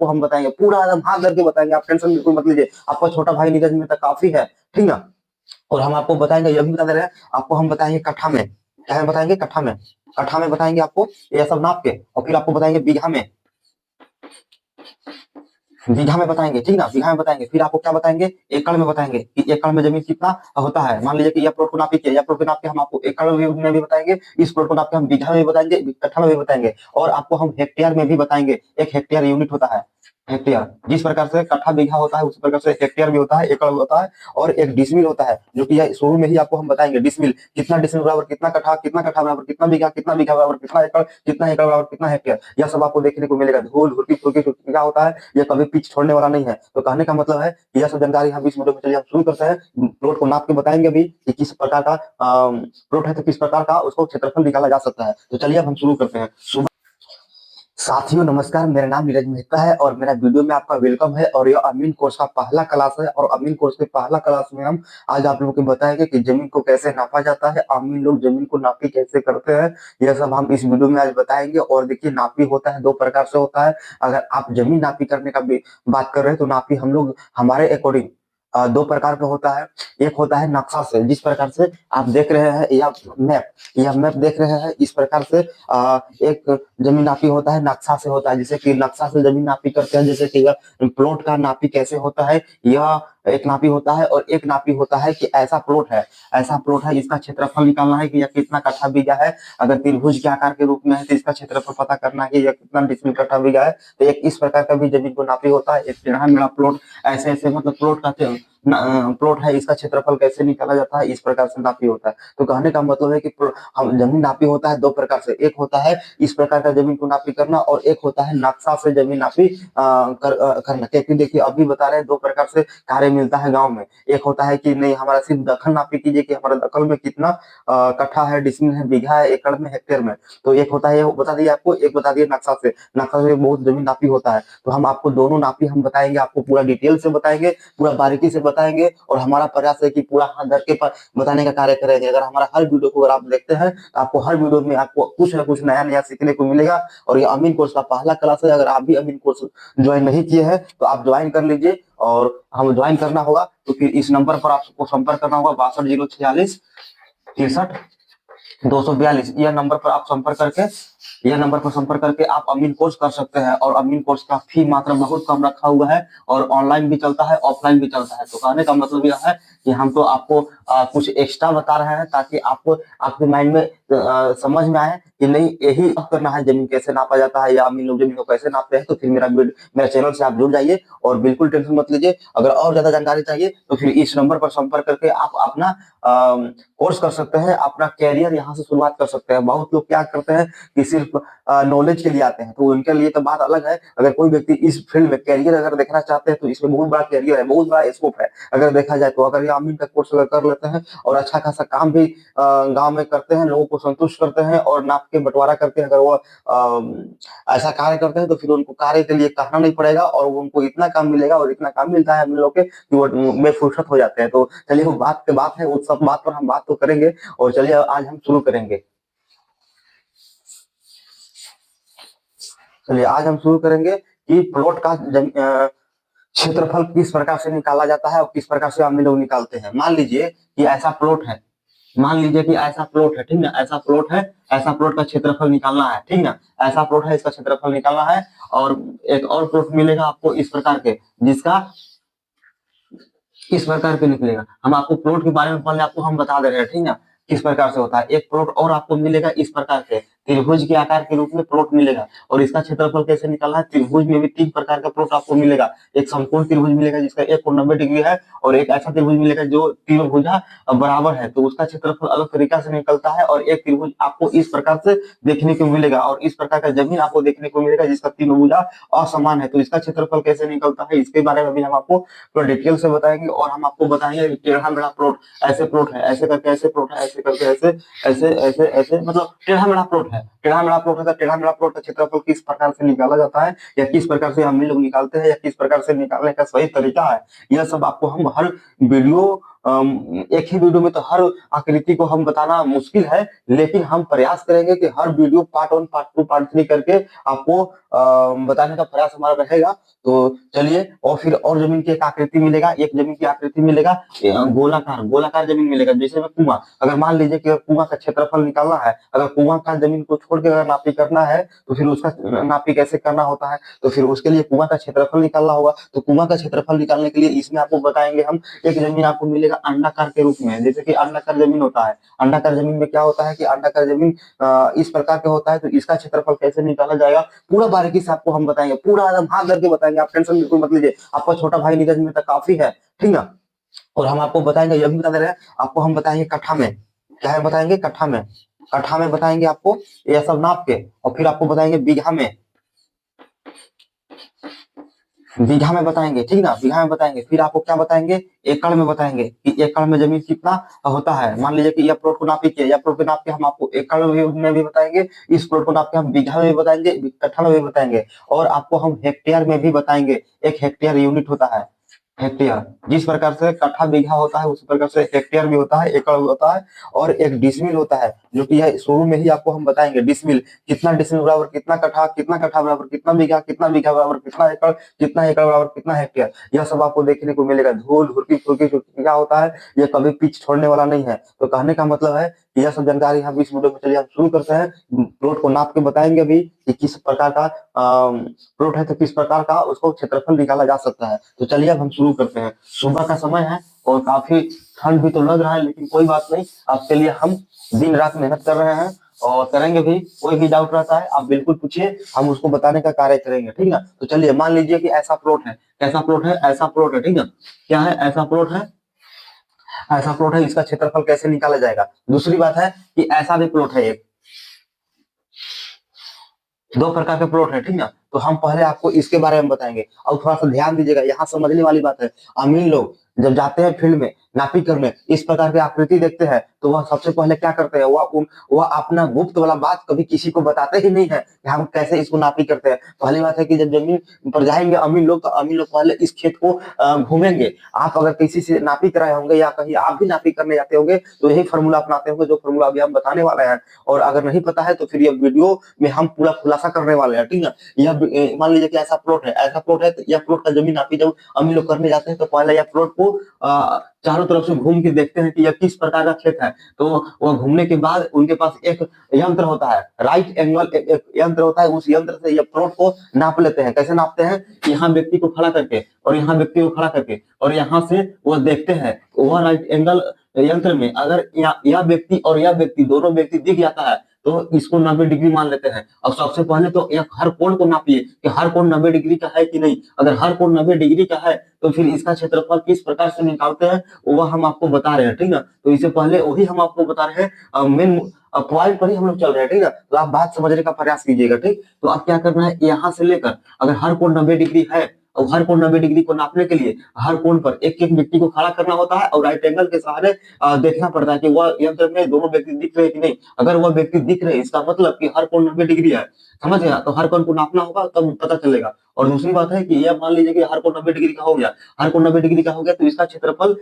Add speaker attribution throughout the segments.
Speaker 1: आपको हम बताएंगे, पूरा एकदम हाथ धर के बताएंगे, आप टेंशन बिल्कुल मत लीजिए। आपका छोटा भाई नीरज में तक काफी है, ठीक ना। और हम आपको बताएंगे, ये भी बता दे रहे हैं, आपको हम बताएंगे कट्ठा में, क्या है बताएंगे, कट्ठा में, कट्ठा में बताएंगे आपको ये सब नाप के, और फिर आपको बताएंगे बीघा में, बीघा में बताएंगे, ठीक ना, बीघा में बताएंगे। फिर आपको क्या बताएंगे, एकड़ में बताएंगे कि एकड़ में जमीन कितना होता है। मान लीजिए कि यह प्लॉट को नापी किया, यह प्लॉट को नाप के हम आपको एकड़ में भी बताएंगे, इस प्लॉट को नाप के हम बीघा में भी बताएंगे, कट्ठा में भी बताएंगे, और आपको हम हेक्टेयर में भी बताएंगे। एक हेक्टेयर यूनिट होता है, हेक्टेयर, जिस प्रकार से कट्ठा बीघा होता है उसी प्रकार से हेक्टेयर भी होता है, एकड़ भी होता है, और एक डिसमिल होता है, जो कि यह शुरू में ही आपको हम बताएंगे। डिसमिल, कितना डिसमिल बराबर कितना कट्ठा, कितना कट्ठा बराबर कितना बीघा बराबर कितना एकड़, कितना एकड़ बराबर कितना हेक्टेयर, यह सब आपको देखने को मिलेगा। धूल धुटी फुल्की क्या होता है, यह कभी पीछ छोड़ने वाला नहीं है। तो कहने का मतलब है कि यह सब जानकारी हम इस वीडियो में, चलिए हम शुरू करते हैं। प्लॉट को नाप के बताएंगे अभी कि किस प्रकार का प्लॉट है, तो किस प्रकार का उसको क्षेत्रफल निकाला जा सकता है। तो चलिए अब हम शुरू करते हैं। साथियों नमस्कार, मेरा नाम नीरज मेहता है और मेरा वीडियो में आपका वेलकम है। और यह अमीन कोर्स का पहला क्लास है, और अमीन कोर्स के पहला क्लास में हम आज आप लोगों को बताएंगे कि जमीन को कैसे नापा जाता है, अमीन लोग जमीन को नापी कैसे करते हैं, यह सब हम इस वीडियो में आज बताएंगे। और देखिए, नापी होता है दो प्रकार से होता है। अगर आप जमीन नापी करने का भी बात कर रहे हैं तो नापी हम लोग हमारे अकॉर्डिंग दो प्रकार का होता है। एक होता है नक्शा से, जिस प्रकार से आप देख रहे हैं, या मैप, यह मैप देख रहे हैं, इस प्रकार से एक जमीन नापी होता है, नक्शा से होता है। जैसे कि नक्शा से जमीन नापी करते हैं, जैसे कि प्लॉट का नापी कैसे होता है, यह एक नापी होता है। और एक नापी होता है कि ऐसा प्लॉट है, ऐसा प्लॉट है, इसका क्षेत्रफल निकालना है कि यह कितना कट्ठा बीघा है। अगर त्रिभुज के आकार के रूप में है तो इसका क्षेत्रफल पता करना है कि यह कितना डिसमिल कट्ठा बीघा है। तो एक इस प्रकार का भी जमीन को नापी होता है। एक टेढ़ा मेढ़ा प्लॉट, ऐसे ऐसे मतलब प्लॉट का प्लॉट है, इसका क्षेत्रफल कैसे निकाला जाता है, इस प्रकार से नापी होता है। तो कहने का मतलब है कि हम जमीन नापी होता है दो प्रकार से। एक होता है इस प्रकार का जमीन को नापी करना, और एक होता है नक्शा से जमीन नापी करना। क्योंकि देखिए, अभी बता रहे हैं दो प्रकार से कार्य मिलता है गांव में। एक होता है कि नहीं, हमारा सिर्फ दखल नापी कीजिए कि हमारा दखल में कितना कट्ठा है, डिसमिल है, बीघा है, एकड़ में, हेक्टेयर में। तो एक होता है, ये बता दिए आपको। एक बता दिए नक्शा से, नक्शा से बहुत जमीन नापी होता है। तो हम आपको दोनों नापी हम बताएंगे, आपको पूरा डिटेल से बताएंगे, पूरा बारीकी से बताएंगे। और हमारा प्रयास है कि पूरा हाथ धर के बताने का कार्य करेंगे। अगर हमारा हर वीडियो को अगर आप देखते हैं तो आपको हर वीडियो में आपको कुछ ना कुछ नया नया सीखने को मिलेगा। और ये अमीन कोर्स का पहला क्लास है। अगर आप भी अमीन कोर्स ज्वाइन नहीं किए हैं तो आप ज्वाइन कर लीजिए। और हम ज्वाइन करना होगा तो फिर इस नंबर पर आपको संपर्क करना होगा, 62 046 63 242। यह नंबर पर आप संपर्क करके, यह नंबर पर संपर्क करके आप अमीन कोर्स कर सकते हैं। और अमीन कोर्स का फी मात्र बहुत कम रखा हुआ है, और ऑनलाइन भी चलता है, ऑफलाइन भी चलता है। तो कहने का मतलब यह है कि हम तो आपको कुछ एक्स्ट्रा बता रहे हैं, ताकि आपको आपके माइंड में समझ में आए कि नहीं, यही करना है, जमीन कैसे नापा जाता है, या अमीन लोग जमीन को कैसे नापते हैं। तो फिर मेरा चैनल से आप जुड़ जाइए, और बिल्कुल टेंशन मत लीजिए। अगर और ज्यादा जानकारी चाहिए तो फिर इस नंबर पर संपर्क करके आप अपना कोर्स कर सकते हैं, अपना कैरियर यहाँ से शुरुआत कर सकते हैं। बहुत लोग क्या करते हैं कि सिर्फ नॉलेज के लिए आते हैं, तो उनके लिए तो बात अलग है। अगर कोई व्यक्ति इस फील्ड में कैरियर अगर देखना चाहते हैं तो इसमें बहुत बड़ा कैरियर है, बहुत बड़ा स्कोप है। अगर देखा जाए तो अगर ये अमीन का कोर्स अगर कर लेते हैं और अच्छा खासा काम भी गांव में करते हैं, लोगों को संतुष्ट करते हैं, और नाप के बंटवारा करके अगर वो ऐसा कार्य करते हैं, तो फिर उनको कार्य के लिए कहना नहीं पड़ेगा, और उनको इतना काम मिलेगा, और इतना काम मिलता है हम लोग के कि वो बेफुर्सत हो जाते हैं। तो चलिए, वो बात की बात है, उस सब बात पर हम बात तो करेंगे। और चलिए आज हम शुरू करेंगे। चलिए आज हम शुरू करेंगे कि प्लॉट का क्षेत्रफल किस प्रकार से निकाला जाता है, और किस प्रकार से हम लोग निकालते हैं। मान लीजिए कि ऐसा प्लॉट है, मान लीजिए कि ऐसा प्लॉट है, ठीक ना, ऐसा प्लॉट है, ऐसा प्लॉट का क्षेत्रफल निकालना है, ठीक ना, ऐसा प्लॉट है, इसका क्षेत्रफल निकालना है। और एक और प्लॉट मिलेगा आपको इस प्रकार के, जिसका किस प्रकार के निकलेगा। हम आपको प्लॉट के बारे में पहले आपको हम बता दे रहे हैं, ठीक ना, किस प्रकार से होता है। एक प्लॉट और आपको मिलेगा इस प्रकार के, त्रिभुज के आकार के रूप में प्लॉट मिलेगा। और इसका क्षेत्रफल कैसे निकालना है, त्रिभुज में भी तीन प्रकार का प्लॉट आपको मिलेगा। एक समकोण त्रिभुज मिलेगा जिसका एक कोण 90 डिग्री है, और एक ऐसा त्रिभुज मिलेगा जो तीनों भुजा बराबर है, तो उसका क्षेत्रफल अलग तरीका से निकलता है। और एक त्रिभुज आपको इस प्रकार से देखने को मिलेगा, और इस प्रकार का जमीन आपको देखने को मिलेगा जिसका तीनों भुजा असमान है। तो इसका क्षेत्रफल कैसे निकलता है, इसके बारे में भी हम आपको पूरा डिटेल से बताएंगे। और हम आपको बताएंगे टेढ़ा मेढ़ा प्लॉट, ऐसे प्लॉट है, ऐसे करके ऐसे प्लॉट है, ऐसे करके ऐसे ऐसे ऐसे ऐसे, मतलब टेढ़ा मेढ़ा प्लॉट है, टेढ़ा मेढ़ा प्लॉट है। तो टेढ़ा मेढ़ा प्लॉट का क्षेत्रफल किस प्रकार से निकाला जाता है, या किस प्रकार से हम लोग निकालते हैं, या किस प्रकार से निकालने का सही तरीका है, यह सब आपको हम हर वीडियो एक ही वीडियो में तो हर आकृति को हम बताना मुश्किल है, लेकिन हम प्रयास करेंगे कि हर वीडियो पार्ट 1 पार्ट 2 पार्ट 3 करके आपको बताने का प्रयास हमारा रहेगा। तो चलिए, और फिर और जमीन की एक आकृति मिलेगा, एक जमीन की आकृति मिलेगा, गोलाकार गोलाकार जमीन मिलेगा जैसे में कुआं। अगर मान लीजिए कि कुआं का क्षेत्रफल निकालना है, अगर कुआं का जमीन को छोड़ के अगर नापी करना है तो फिर उसका नापी कैसे करना होता है, तो फिर उसके लिए कुआं का क्षेत्रफल निकालना होगा। तो कुआं का क्षेत्रफल निकालने के लिए इसमें आपको बताएंगे हम, एक जमीन आपको मिलेगा अंडाकार के रूप में, जैसे कि अंडाकार जमीन होता है। अंडाकार जमीन में क्या होता है कि अंडाकार जमीन इस प्रकार का होता है, तो इसका क्षेत्रफल कैसे निकाला जाएगा पूरा बारीकी से आपको हम बताएंगे, पूरा एकदम हाथ करके बताएंगे। आप टेंशन बिल्कुल मत लीजिए, आपका छोटा भाई नीरज में तो काफी है, ठीक ना। और हम आपको बताएंगे, ये भी बता दे रहे हैं आपको, हम बताएंगे कट्ठा में, क्या है बताएंगे, कट्ठा में, कट्ठा में बताएंगे आपको ये सब नाप के। और फिर आपको बताएंगे बीघा में, बीघा में बताएंगे, ठीक ना, बीघा में बताएंगे। फिर आपको क्या बताएंगे, एकड़ में बताएंगे कि एकड़ में जमीन कितना होता है। मान लीजिए कि यह प्लॉट को नापी किया, या प्लॉट को नाप के हम आपको एकड़ में भी बताएंगे, इस प्लॉट को नाप के हम बीघा में भी बताएंगे, कट्ठा में भी बताएंगे, और आपको हम हेक्टेयर में भी बताएंगे। एक हेक्टेयर यूनिट होता है, हेक्टेयर, जिस प्रकार से कट्ठा बीघा होता है उसी प्रकार से हेक्टेयर भी होता है, एकड़ भी होता है, और एक डिसमिल होता है, जो कि यह शुरू में ही आपको हम बताएंगे। डिसमिल, कितना डिसमिल बराबर कितना कट्ठा बराबर कितना बीघा बराबर कितना एकड़ बराबर कितना हेक्टेयर, यह सब आपको देखने को मिलेगा। धूल धुरकी फुरकी क्या होता है, यह कभी पिच छोड़ने वाला नहीं है। तो कहने का मतलब है कि यह सब जानकारी हम इस वीडियो में, चलिए हम शुरू करते हैं। प्लॉट को नाप के बताएंगे अभी कि किस प्रकार का प्लॉट है, तो किस प्रकार का उसको क्षेत्रफल निकाला जा सकता है। तो चलिए अब हम शुरू करते हैं। सुबह का समय है और काफी ठंड भी तो लग रहा है, लेकिन कोई बात नहीं, आपके लिए हम दिन रात मेहनत कर रहे हैं और करेंगे भी। कोई भी डाउट रहता है आप बिल्कुल पूछिए, हम उसको बताने का कार्य करेंगे, ठीक ना। तो चलिए, मान लीजिए कि ऐसा प्लॉट है, कैसा प्लॉट है, ऐसा प्लॉट है, ठीक ना, क्या है, ऐसा प्लॉट है, ऐसा प्लॉट है, इसका क्षेत्रफल कैसे निकाला जाएगा। दूसरी बात है कि ऐसा भी प्लॉट है, एक दो प्रकार के प्लॉट है, ठीक ना। तो हम पहले आपको इसके बारे में बताएंगे, और थोड़ा सा ध्यान दीजिएगा, यहाँ समझने वाली बात है। अमीर लोग जब जाते हैं फील्ड में नापी करने, इस प्रकार की आकृति देखते हैं, तो वह सबसे पहले क्या करते हैं, वह अपना गुप्त वाला बात कभी किसी को बताते ही नहीं है कि हम कैसे इसको नापी करते हैं। पहली बात है कि जब जमीन पर जाएंगे अमीर लोग, तो अमीर लोग पहले इस खेत को घूमेंगे। आप अगर किसी से नापी कराए होंगे या कहीं आप भी नापी करने जाते होंगे, तो यही फॉर्मूला अपनाते होंगे, जो फॉर्मूला अभी हम बताने वाले हैं। और अगर नहीं पता है तो फिर ये वीडियो में हम पूरा खुलासा करने वाले हैं, ठीक है। यह मान लीजिए कि ऐसा प्लॉट है, ऐसा प्लॉट है, तो यह प्लॉट का जमीन नापी जब अमीर लोग करने जाते हैं, तो पहले यह प्लॉट को चारों तरफ से घूम के देखते हैं कि यह किस प्रकार का खेत है। तो वह घूमने के बाद उनके पास एक यंत्र होता है, राइट एंगल एक यंत्र होता है, उस यंत्र से यह प्लॉट को नाप लेते हैं। कैसे नापते हैं, यहाँ व्यक्ति को खड़ा करके और यहाँ व्यक्ति को खड़ा करके, और यहाँ से वह देखते हैं, वह राइट एंगल यंत्र में अगर यह व्यक्ति और यह व्यक्ति दोनों व्यक्ति दिख जाता है, तो इसको 90 डिग्री मान लेते हैं। अब सबसे पहले तो हर कोण को नापिए कि हर कोण 90 डिग्री का है कि नहीं। अगर हर कोण 90 डिग्री का है, तो फिर इसका क्षेत्रफल किस प्रकार से निकालते हैं वो हम आपको बता रहे हैं, ठीक ना। तो इससे पहले वही हम आपको बता रहे हैं, मेन पॉइंट पर ही हम लोग चल रहे हैं, ठीक है। तो आप बात समझने का प्रयास कीजिएगा, ठीक। तो आप क्या करना है, यहाँ से लेकर अगर हर कोण 90 डिग्री है, और हर कोण 90 डिग्री को नापने के लिए हर कोण पर एक एक व्यक्ति को खड़ा करना होता है, और राइट एंगल के सहारे देखना पड़ता है कि वह यंत्र में दोनों व्यक्ति दिख रहे कि नहीं। अगर वह व्यक्ति दिख रहे, इसका मतलब कि हर कोण 90 डिग्री है, समझ गया। तो हर कोण को नापना होगा तब पता चलेगा। और दूसरी बात है कि यह मान लीजिए कि हर कोण 90 डिग्री का हो गया, हर कोण 90 डिग्री का हो गया, तो इसका क्षेत्रफल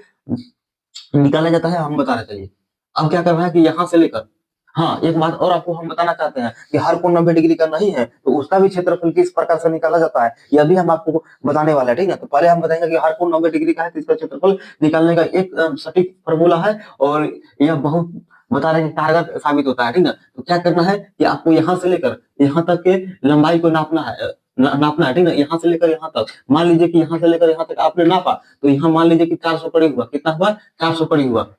Speaker 1: निकाला जाता है, हम बता रहे। चलिए अब क्या करना है कि यहाँ से लेकर, हाँ एक बात और आपको हम बताना चाहते हैं कि हर कोण 90 डिग्री का नहीं है, तो उसका भी क्षेत्रफल किस प्रकार से निकाला जाता है, यह भी हम आपको बताने वाले हैं, ठीक है। तो पहले हम बताएंगे कि हर कोण 90 डिग्री का है, तो इसका क्षेत्रफल निकालने का एक सटीक फॉर्मूला है, और यह बहुत बता रहे हैं कारगर साबित होता है, ठीक है। तो क्या करना है कि आपको यहाँ से लेकर यहाँ तक के लंबाई को नापना है, नापना है, ठीक है। यहाँ से लेकर यहाँ तक, मान लीजिए कि यहाँ से लेकर यहाँ तक आपने नापा, तो यहाँ मान लीजिए कि 400 कड़ी हुआ, कितना हुआ, 400 कड़ी हुआ,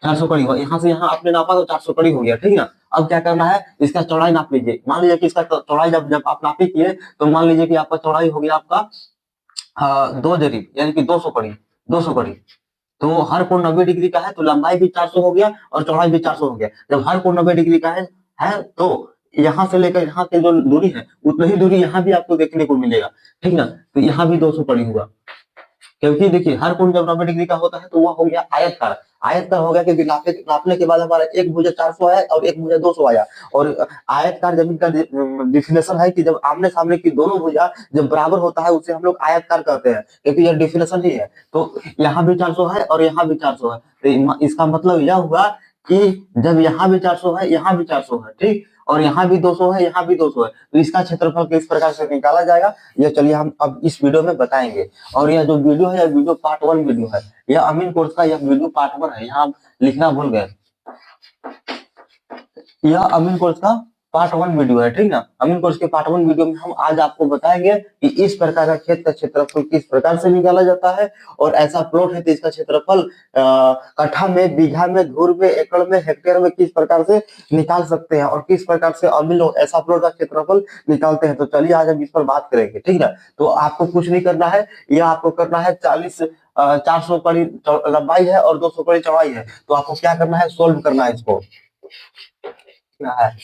Speaker 1: 400 कड़ी हुआ। यहाँ से यहाँ आपने नापा तो 400 कड़ी हो गया, ठीक है। अब क्या करना है, इसका चौड़ाई नाप लीजिए। मान लीजिए कि इसका चौड़ाई जब जब आप नापी किए, तो मान लीजिए कि आपका चौड़ाई हो गया आपका 2 जरीब, यानी कि 200 कड़ी, 200 कड़ी। तो हर कोण 90 डिग्री का है, तो लंबाई भी 400 हो गया और चौड़ाई भी 400 हो गया। जब हर कोण 90 डिग्री का है तो यहाँ से लेकर यहाँ की जो दूरी है, उतनी ही दूरी यहाँ भी आपको देखने को मिलेगा, ठीक ना। तो यहाँ भी 200 कड़ी हुआ, क्योंकि देखिए हर कोण जब 90 डिग्री का होता है तो वह हो गया आयतकार। आयतकार हो गया क्योंकि नापने के बाद हमारा एक भुजा 400 आया और एक भुजा 200 आया। और आयतकार जमीन का डिफिनेशन है कि जब आमने सामने की दोनों भुजा जब बराबर होता है उसे हम लोग आयतकार कहते हैं, क्योंकि यह डिफिनेशन ही है। तो यहाँ भी 400 है और यहाँ भी 400 है, तो इसका मतलब यह हुआ कि जब यहाँ भी 400 है यहाँ भी 400 है, ठीक, और यहाँ भी 200 है यहाँ भी 200 है, तो इसका क्षेत्रफल किस प्रकार से निकाला जाएगा, यह चलिए हम अब इस वीडियो में बताएंगे। और यह जो वीडियो है यह वीडियो पार्ट 1 वीडियो है, यह अमीन कोर्स का यह वीडियो पार्ट 1 है, यहाँ लिखना भूल गए। यह अमीन कोर्स का पार्ट 1 वीडियो है, ठीक ना। अमीन कोर्स के पार्ट 1 वीडियो में हम आज आपको बताएंगे कि इस प्रकार का खेत का क्षेत्रफल किस प्रकार से निकाला जाता है, और ऐसा प्लॉट है तो इसका क्षेत्रफल कट्ठा में, बीघा में, धूर में, एकड़ में, हेक्टेयर में किस प्रकार से निकाल सकते हैं, और किस प्रकार से अमीन लोग ऐसा प्लॉट का क्षेत्रफल निकालते हैं। तो चलिए आज हम इस पर बात करेंगे, ठीक है। तो आपको कुछ नहीं करना है, यह आपको करना है 400 कड़ी लंबाई है और 200 कड़ी चौड़ाई है, तो आपको क्या करना है, सोल्व करना है इसको। है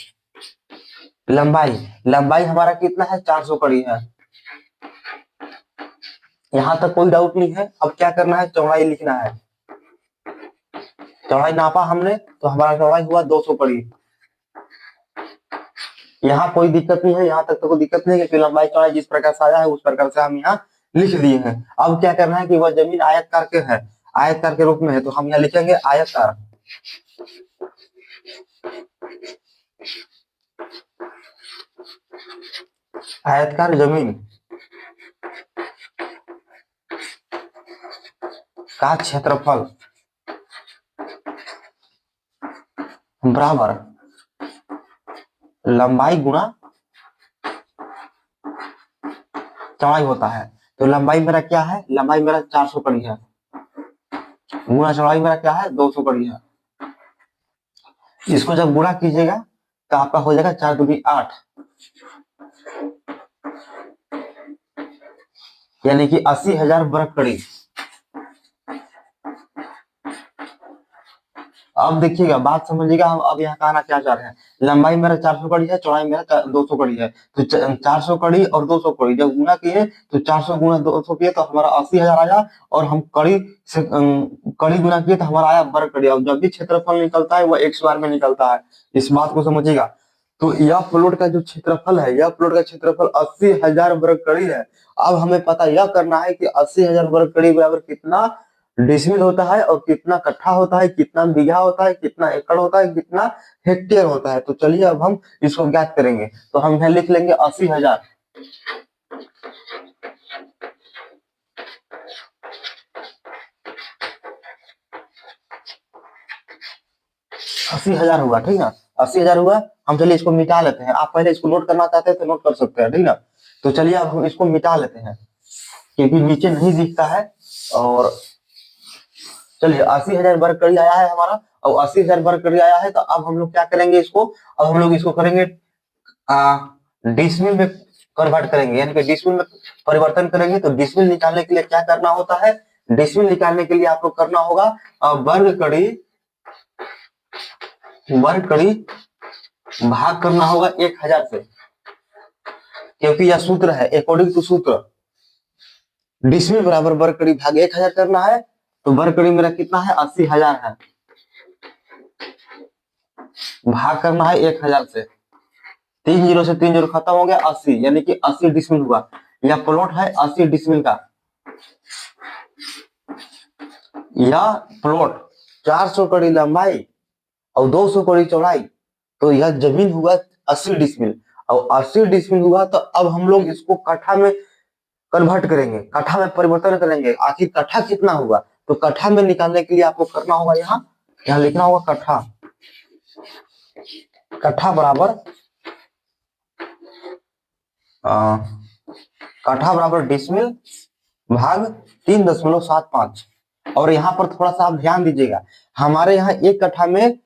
Speaker 1: लंबाई, लंबाई हमारा कितना है, 400 कड़ी है, यहां तक कोई डाउट नहीं है। अब क्या करना है, चौड़ाई लिखना है। चौड़ाई नापा हमने तो हमारा चौड़ाई हुआ 200 कड़ी। यहाँ कोई दिक्कत नहीं है, यहाँ तक तो कोई दिक्कत नहीं है, क्योंकि लंबाई चौड़ाई जिस प्रकार से आया है उस प्रकार से हम यहाँ लिख दिए हैं। अब क्या करना है कि वह जमीन आयतकार के है, आयतकार के रूप में है, तो हम यहाँ लिखेंगे आयतकार। आयतकार जमीन का क्षेत्रफल बराबर लंबाई गुणा चौड़ाई होता है। तो लंबाई मेरा क्या है, लंबाई मेरा 400 कड़ी है, गुणा चौड़ाई मेरा क्या है, 200 कड़ी है। इसको जब गुणा कीजिएगा तो आपका हो जाएगा 4 दूनी 8, यानी कि 80,000 वर्ग कड़ी। अब देखिएगा, बात समझिएगा, हम अब यहाँ कहना क्या चाह रहे हैं। लंबाई मेरा 400 कड़ी है, चौड़ाई मेरा 200 कड़ी है, तो 400 कड़ी और 200 कड़ी जब गुना किए तो 400 गुना 200 किए तो हमारा 80,000 आया, और हम कड़ी से कड़ी गुना किए तो हमारा आया वर्ग कड़ी। अब जब भी क्षेत्रफल निकलता है वह 100 में निकलता है, इस बात को समझिएगा। तो यह प्लॉट का जो क्षेत्रफल है, यह प्लॉट का क्षेत्रफल 80,000 वर्ग कड़ी है। अब हमें पता यह करना है कि 80,000 वर्ग कड़ी बराबर कितना डिसमिल होता है, और कितना कट्ठा होता है, कितना बीघा होता है, कितना एकड़ होता है, कितना हेक्टेयर होता है। तो चलिए अब हम इसको ज्ञात करेंगे। तो हम यहाँ लिख लेंगे 80,000। 80,000 हुआ, ठीक ना, 80,000 हुआ। हम चलिए इसको मिटा लेते हैं, आप पहले इसको नोट करना चाहते हैं तो नोट कर सकते हैं, ठीक ना। तो चलिए अब हम इसको मिटा लेते हैं, क्योंकि नीचे नहीं दिखता है। और चलिए 80,000 वर्ग कड़ी आया है हमारा, और 80,000 वर्ग कड़ी आया है, तो अब हम लोग क्या करेंगे इसको, अब हम लोग इसको करेंगे डिसमिल में कन्वर्ट करेंगे, यानी कि डिसमिल में परिवर्तन करेंगे। तो डिसमिल निकालने के लिए क्या करना होता है, डिसमिल निकालने के लिए आपको करना होगा वर्ग कड़ी भाग करना होगा 1000 से, क्योंकि यह सूत्र है, अकॉर्डिंग टू सूत्र डिसमिल बराबर वर्ग कड़ी भाग 1000 करना है। तो वर्ग कड़ी मेरा कितना है, 80,000 है, भाग करना है 1000 से, 3 जीरो से 3 जीरो खत्म हो गया, 80, यानी कि 80 डिसमिल हुआ। यह प्लॉट है 80 डिसमिल का। यह प्लॉट 400 कड़ी लंबाई और 200 कड़ी चौड़ाई, तो यह जमीन हुआ 80 डिसमिल, और 80 डिसमिल हुआ। तो अब हम लोग इसको कट्ठा में कन्वर्ट करेंगे, कट्ठा में परिवर्तन करेंगे, आखिर कट्ठा कितना हुआ। तो कट्ठा में निकालने के लिए आपको करना होगा, यहाँ लिखना होगा कट्ठा। कट्ठा बराबर कट्ठा बराबर डिसमिल भाग 3.75। और यहाँ पर थोड़ा सा आप ध्यान दीजिएगा, हमारे यहाँ एक कट्ठा में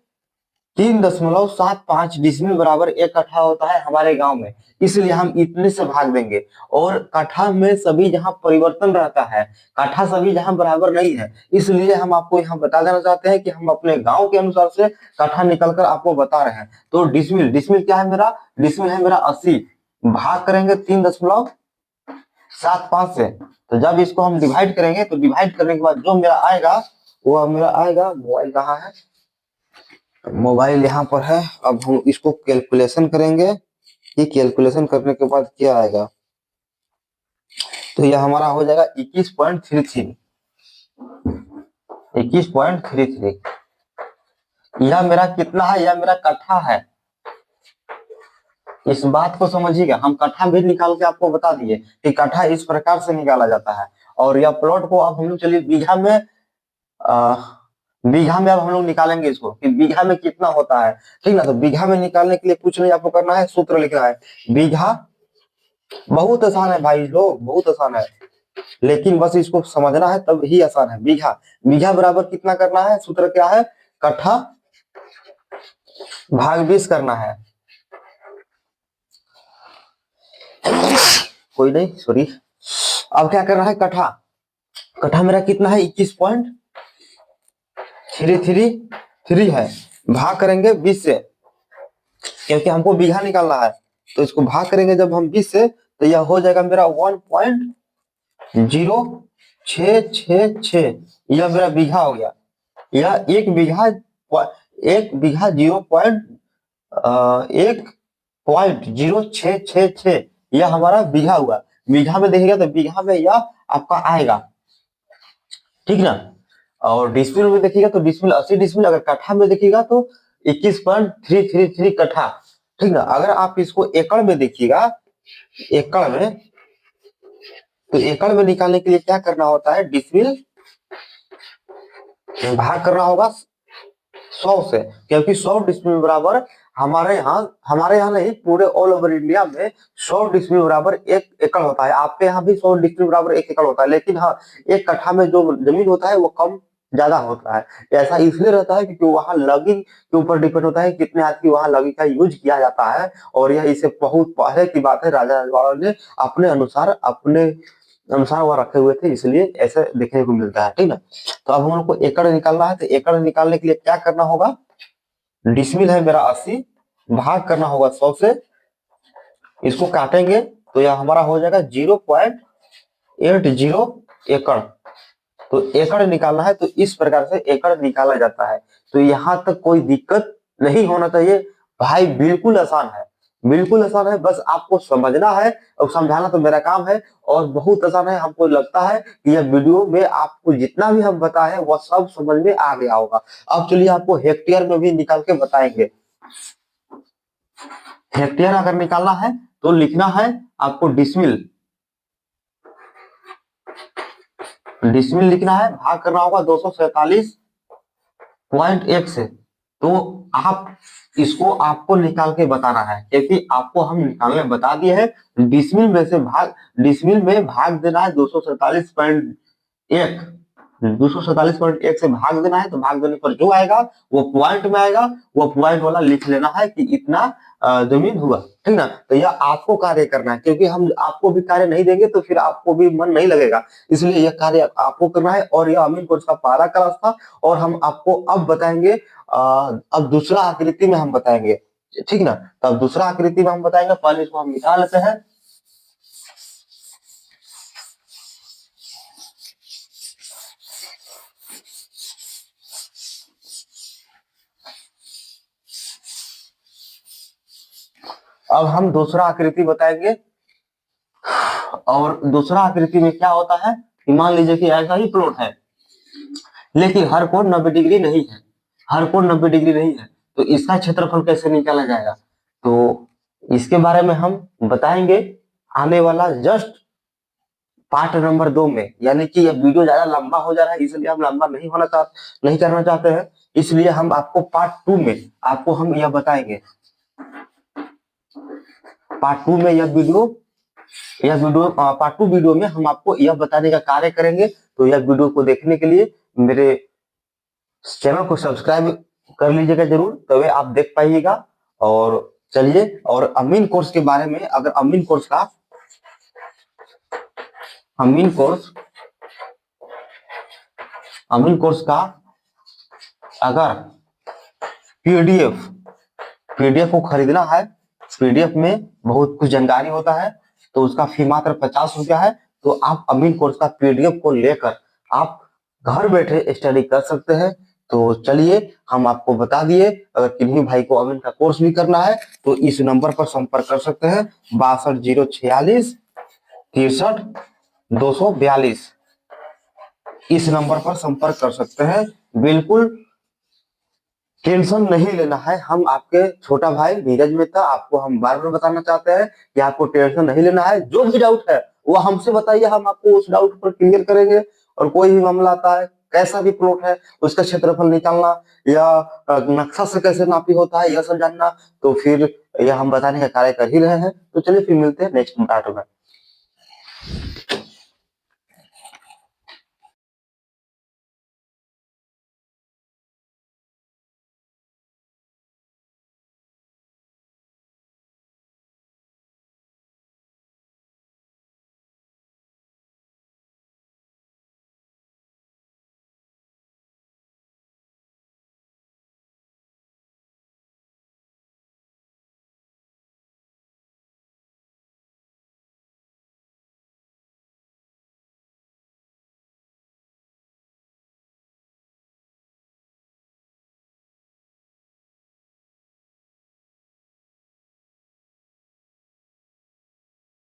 Speaker 1: 3.75 डिसमिल बराबर एक कट्ठा होता है हमारे गांव में, इसलिए हम इतने से भाग देंगे। और कट्ठा में सभी जहां परिवर्तन रहता है, कट्ठा सभी जहां बराबर नहीं है, इसलिए हम आपको यहाँ बता देना चाहते हैं कि हम अपने गांव के अनुसार से कट्ठा निकलकर आपको बता रहे हैं। तो डिसमिल, डिसमिल क्या है मेरा, डिसमिल है मेरा 80, भाग करेंगे 7 5 से। तो जब इसको हम डिवाइड करेंगे तो डिवाइड करने के बाद जो मेरा आएगा वो मेरा आएगा, मोबाइल कहाँ है, मोबाइल यहाँ पर है। अब हम इसको कैलकुलेशन करेंगे कि कैलकुलेशन करने के बाद क्या आएगा। तो यह हमारा हो जाएगा 21.33, 21.33। यह मेरा कितना है, यह मेरा कट्ठा है। इस बात को समझिएगा, हम कट्ठा भी निकाल के आपको बता दिए कि कट्ठा इस प्रकार से निकाला जाता है। और यह प्लॉट को अब हम लोग चलिए बीघा में, बीघा में अब हम लोग निकालेंगे इसको कि बीघा में कितना होता है, ठीक ना। तो बीघा में निकालने के लिए कुछ नहीं आपको करना है, सूत्र लिखना है। बीघा बहुत आसान है भाई लोग, बहुत आसान है, लेकिन बस इसको समझना है तब ही आसान है। बीघा, बीघा बराबर कितना करना है, सूत्र क्या है, कट्ठा भाग 20 करना है। कोई नहीं, सॉरी। अब क्या करना है, कट्ठा, कट्ठा मेरा कितना है, 21.333 है। भाग करेंगे 20 से, क्योंकि हमको बीघा निकालना है। तो इसको भाग करेंगे जब हम 20 से, तो यह हो जाएगा मेरा 1.0666। यह मेरा बीघा हो गया। यह एक बीघा 1.0666, यह हमारा बीघा हुआ। बीघा में देखिएगा तो बीघा में यह आपका आएगा, ठीक ना। और डिसमिल में देखिएगा तो डिसमिल 80 डिसमिल। अगर कट्ठा में देखिएगा तो 21.333 कट्ठा, ठीक ना। अगर आप इसको एकड़ में देखिएगा, एकड़ में, तो एकड़ में निकालने के लिए क्या करना होता है, डिसमिल भाग करना होगा 100 से, क्योंकि 100 डिसमिल बराबर हमारे यहाँ नहीं, पूरे ऑल ओवर इंडिया में 100 डिसमिल बराबर 1 एकड़ होता है। आपके यहाँ भी 100 डिसमिल बराबर 1 एकड़ होता है, लेकिन हाँ, एक कट्ठा में जो जमीन होता है वो कम ज्यादा होता है। ऐसा इसलिए रहता है क्योंकि वहां लॉगिंग के ऊपर डिपेंड होता है कितने हाथ की वहां लॉगिंग का यूज किया जाता है। और यह इसे बहुत पहले की बात है, राजा रजवाड़ों ने अपने अनुसार वह रखे हुए थे, इसलिए ऐसे देखने को मिलता है, ठीक ना। तो अब हम लोग को एकड़ निकालना है। तो एकड़ निकालने के लिए क्या करना होगा, डिसमिल है मेरा 80, भाग करना होगा 100 से। इसको काटेंगे तो यह हमारा हो जाएगा 0.80 एकड़। तो एकड़ निकालना है, तो इस प्रकार से एकड़ निकाला जाता है। तो यहां तक कोई दिक्कत नहीं होना चाहिए भाई, बिल्कुल आसान है, बिल्कुल आसान है। बस आपको समझना है और समझाना तो मेरा काम है, और बहुत आसान है। हमको लगता है कि यह वीडियो में आपको जितना भी हम बताए वह सब समझ में आ गया होगा। अब चलिए आपको हेक्टेयर में भी निकाल के बताएंगे। हेक्टेयर अगर निकालना है तो लिखना है आपको डिसमिल, डिसमिल लिखना है, भाग करना होगा 247.1 से। तो आप इसको आपको निकाल के बताना है, क्योंकि आपको हम निकालने बता दिए हैं। डिसमिल में से भाग, डिसमिल में भाग देना है 247.1, 247.1 से भाग देना है। तो भाग देने पर जो आएगा वो पॉइंट में आएगा, वो पॉइंट वाला लिख लेना है कि इतना जमीन हुआ, ठीक ना। तो यह आपको कार्य करना है, क्योंकि हम आपको भी कार्य नहीं देंगे तो फिर आपको भी मन नहीं लगेगा, इसलिए यह कार्य आपको करना है। और यह अमीन कोर्स का पहला क्लास था, और हम आपको अब बताएंगे, अब दूसरा आकृति में हम बताएंगे, ठीक ना। तो अब दूसरा आकृति में हम बताएंगे, पहले इसको हम निकाल लेते हैं। अब हम दूसरा आकृति बताएंगे, और दूसरा आकृति में क्या होता है, मान लीजिए कि ऐसा ही प्लॉट है, लेकिन हर कोण 90 डिग्री नहीं है, हर कोण 90 डिग्री नहीं है। तो इसका क्षेत्रफल कैसे निकाला जाएगा, तो इसके बारे में हम बताएंगे आने वाला जस्ट पार्ट नंबर 2 में। यानी कि यह वीडियो ज्यादा लंबा हो जा रहा है, इसलिए हम लंबा नहीं करना चाहते हैं, इसलिए हम आपको पार्ट 2 में आपको हम यह बताएंगे। पार्ट 2 में यह वीडियो पार्ट 2 वीडियो में हम आपको यह बताने का कार्य करेंगे। तो यह वीडियो को देखने के लिए मेरे चैनल को सब्सक्राइब कर लीजिएगा जरूर, तभी आप देख पाइएगा। और चलिए, और अमीन कोर्स के बारे में, अगर अमीन कोर्स का अगर पीडीएफ को खरीदना है, पीडीएफ में बहुत कुछ जानकारी होता है, तो उसका फी मात्र 50 रुपया है। तो आप अमीन कोर्स का पीडीएफ को लेकर आप घर बैठे स्टडी कर सकते हैं। तो चलिए हम आपको बता दिए, अगर किन्हीं भाई को अमीन का कोर्स भी करना है तो इस नंबर पर संपर्क कर सकते हैं 62 046 63 242। इस नंबर पर संपर्क कर सकते हैं। बिल्कुल टेंशन नहीं लेना है। हम आपके छोटा भाई नीरज मेहता, आपको हम बार बार बताना चाहते हैं कि आपको टेंशन नहीं लेना है। जो भी डाउट है वो हमसे बताइए, हम आपको उस डाउट पर क्लियर करेंगे। और कोई भी मामला आता है, कैसा भी प्लॉट है, उसका क्षेत्रफल निकालना या नक्शा से कैसे नापी होता है यह सब जानना, तो फिर यह हम बताने का कार्य कर ही रहे हैं। तो चलिए फिर मिलते हैं नेक्स्ट पार्ट में।